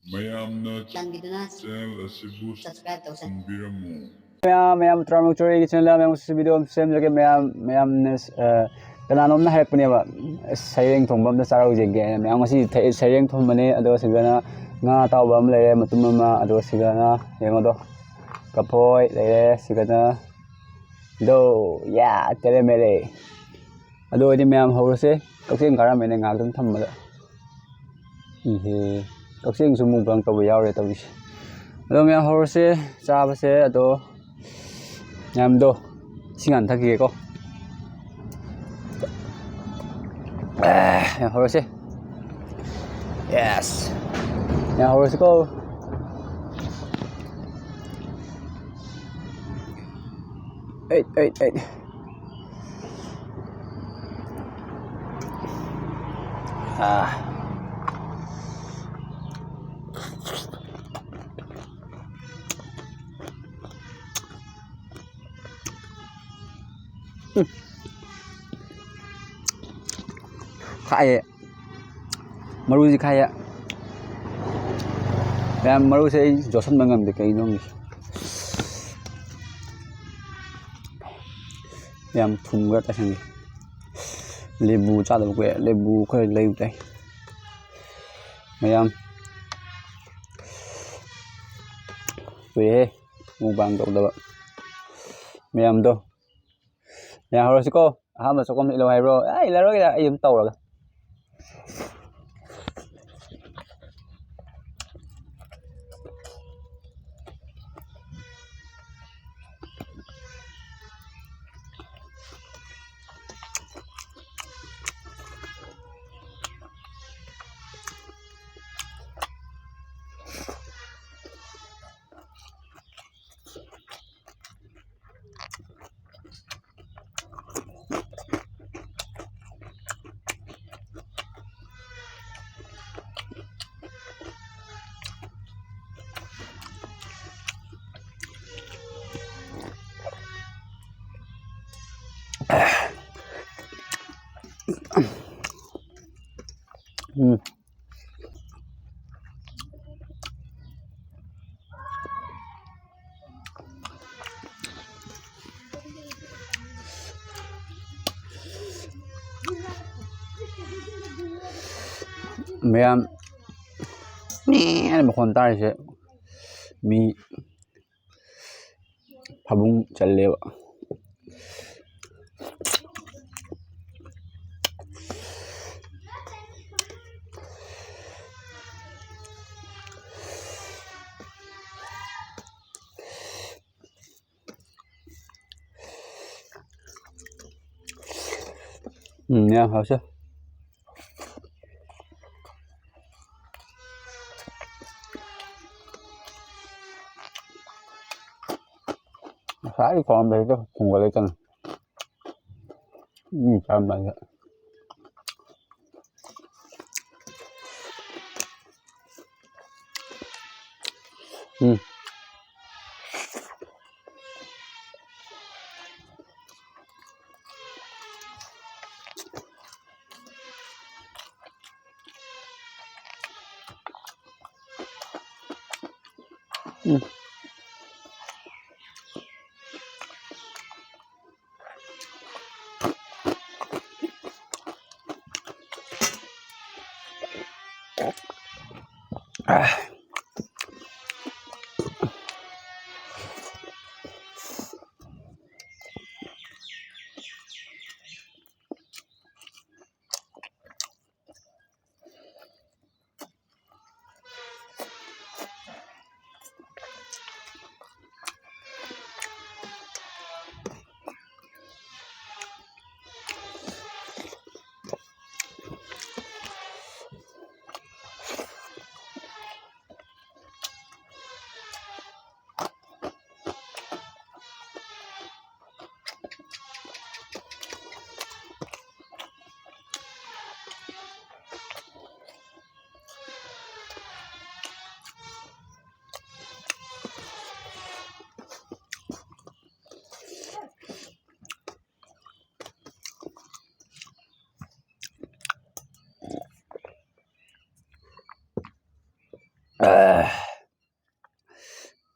ꯆꯥꯟꯕꯤꯗꯨꯅ ꯁꯕꯁꯀ꯭ꯔꯥꯏꯕ ꯇꯧꯁꯟꯕꯤꯔꯝꯃꯨ ꯃꯌꯥꯝ ꯇ꯭ꯔꯥꯃꯨꯛꯆꯣꯔꯤꯒꯤ ꯆꯦꯅꯦꯜꯗ ꯃꯌꯥꯝ ꯚꯤꯗꯤꯑꯣ ꯑꯃ ꯁꯦꯝꯖꯒꯦ ꯃꯌꯥꯝꯅ ꯀꯅꯥꯅꯣꯝꯅ ꯍꯥꯏꯔꯛꯄꯅꯦꯕ ꯁꯩꯔꯦꯡ ꯊꯣꯡꯕ ꯑꯝꯇ ꯆꯥꯔꯧꯖꯒꯦ ꯍꯥꯏꯅ ꯃꯌꯥꯝ ꯉꯁꯤ ꯁꯩꯔꯦꯡ ꯊꯣꯡꯕꯅꯤ ꯑꯗꯨꯒ ꯁꯤꯗꯅ ꯉꯥ ꯑꯇꯥꯎꯕ ꯑꯃ ꯂꯩꯔꯦ ꯃꯇꯨꯝ ꯑꯃ ꯑꯗꯨꯒ ꯁꯤꯗꯅ ꯌꯦꯡꯉꯣꯗꯣ ꯀꯐꯣꯏ ꯂꯩꯔꯦ ꯁꯤꯗꯅ ꯌꯥ ꯇꯦꯔꯦ ꯃꯦꯔꯦ ꯑꯗꯨ ꯑꯣꯏꯗꯤ ꯃꯌꯥꯝ ꯍꯧꯔꯁꯦ ꯀꯛꯆꯤꯡ ꯀꯥꯔꯝꯃꯦꯅꯦ ꯉꯥꯏꯍꯥꯛꯇꯪ ꯊꯝꯕꯗ ꯏꯍꯦ ꯀꯛꯆꯤꯡꯁꯨ ꯃꯨꯛꯕꯥꯡ ꯇꯧꯕ ꯌꯥꯎꯔꯦ ꯇꯧꯔꯤꯁꯦ ꯑꯗꯣ ꯃꯌꯥꯝ ꯍꯧꯔꯁꯦ ꯆꯥꯕꯁꯦ ꯑꯗꯣ ꯃꯌꯥꯝꯗꯣ ꯏꯁꯤꯡ ꯍꯥꯟꯅ ꯊꯛꯈꯤꯒꯦꯀꯣ ꯃꯌꯥꯝ ꯍꯧꯔꯁꯦ ꯌꯦꯁ ꯃꯌꯥꯝ ꯍꯧꯔꯁꯤꯀꯣ ꯑꯩꯠ ꯈꯥꯏꯌꯦ ꯃꯔꯨꯁꯤ ꯈꯥꯏꯌꯦ ꯃꯌꯥꯝ ꯃꯔꯨꯁꯦ ꯑꯩ ꯌꯣꯠꯁꯟꯕ ꯉꯝꯗꯦ ꯀꯩꯅꯣ ꯌꯥꯝ ꯊꯨꯝꯒ ꯇꯥꯏꯁꯟꯒꯦ ꯂꯦꯕꯨ ꯆꯥꯗꯕ ꯀꯨꯏꯔꯦ ꯂꯦꯕꯨ ꯈꯔ ꯂꯩꯕ ꯇꯥꯏ ꯃꯌꯥꯝ ꯀꯨꯏꯔꯦꯍꯦ ꯃꯨꯛꯕꯥꯡ ꯇꯧꯗꯕ ꯃꯌꯥꯝꯗꯣ ꯃꯌꯥꯝ ꯍꯧꯔꯁꯤꯀꯣ ꯑꯍꯥꯟꯕ ꯆꯣꯀꯣꯝ ꯏꯜꯂꯣ ꯍꯥꯏꯕ꯭ꯔꯣ ꯏꯜꯂꯔꯣꯏꯒꯦꯗ ꯑꯩ ꯑꯗꯨꯝ ꯇꯧꯔꯒ ꯃꯌꯥꯝ ꯃꯈꯣꯟ ꯇꯥꯔꯤꯁꯦ ꯃꯤ ꯐꯕꯨꯡ ꯆꯜꯂꯦꯕ 야好吃ꯉꯁꯥꯏ ꯊꯣꯡꯉꯝꯕꯁꯤꯗ ꯊꯣꯡꯒꯠꯂꯛꯇꯅ ꯆꯥꯔꯝꯗꯥꯏꯗ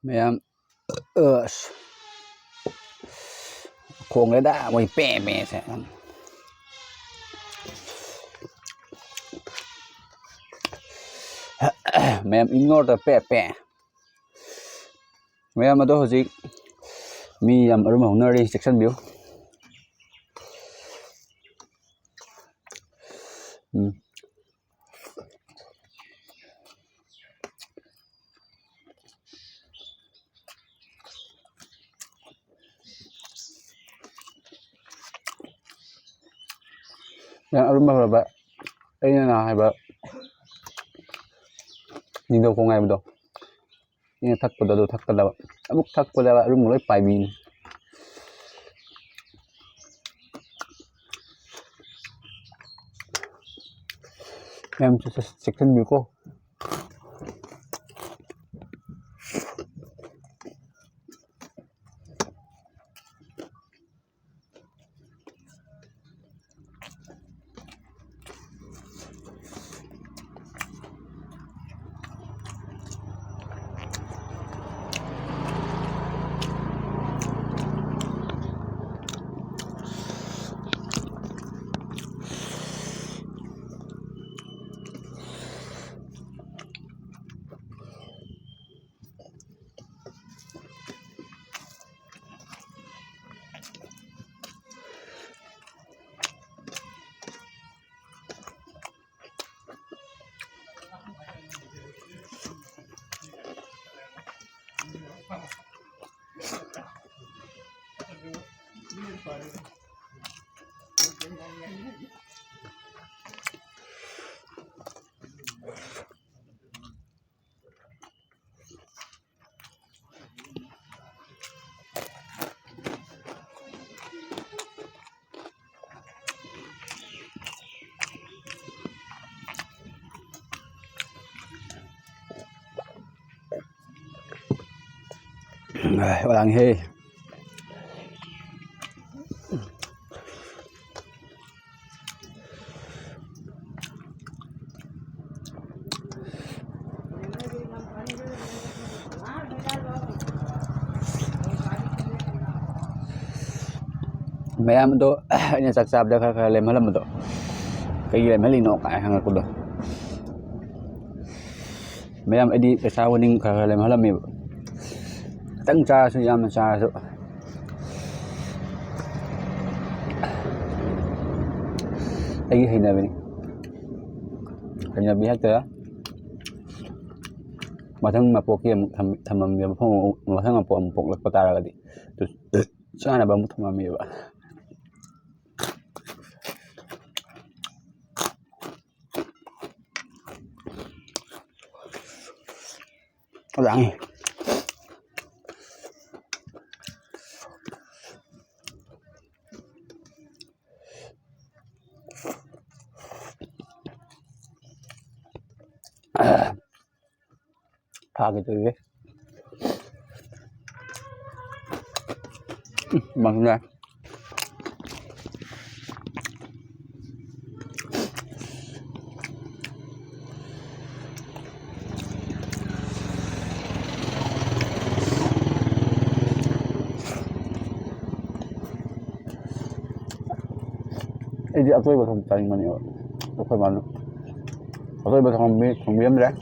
mẹ khôn đấy đã mày bẻ mẹ sẽ mẹ ignore the bẻ mẹ mà tôi hồi gì mi ở rumah owner đi section biểu yang rumah berapa ini nah hebat nhìn đâu không ai đâu ini thắt pada đâu thắt pada abuk thắt pada rumah mulai pai bin em section biểu cô orang he mẹ em tôi nhà sạc sạp được lên mấy lần rồi cái gì mấy lần nọ cái hàng của tôi mẹ em đi cái sao ninh lên mấy lần mình tăng cha suy em cha rồi cái hình này mình hình này bị hết rồi mà thằng mà bộ kia thằng mà mình phong mà thằng mà bộ lực ta ra đi cho nên là bao thằng mà mình vậy lặng thả cái từ ấy bằng ra Jadi aku iba kong tayo man yun. Okay man. Ako iba kong miyam ra.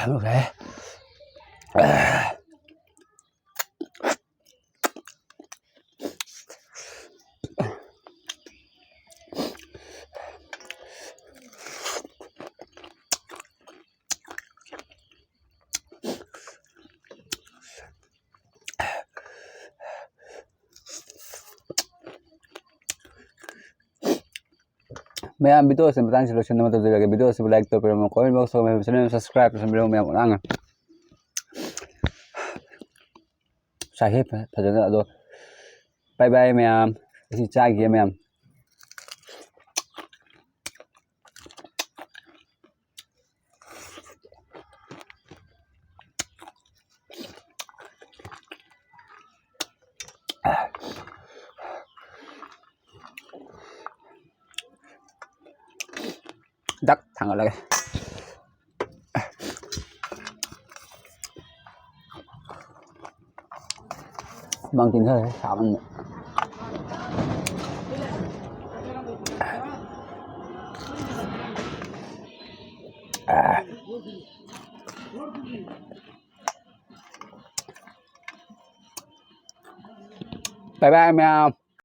Okay. Maya video se matan solution nama tu lagi video se like to pero comment box में channel subscribe to video maya orang sahi phajana ado bye bye maya si cha gi maya đắt thằng ở đây bằng tiền hơi xạo ăn bye bye em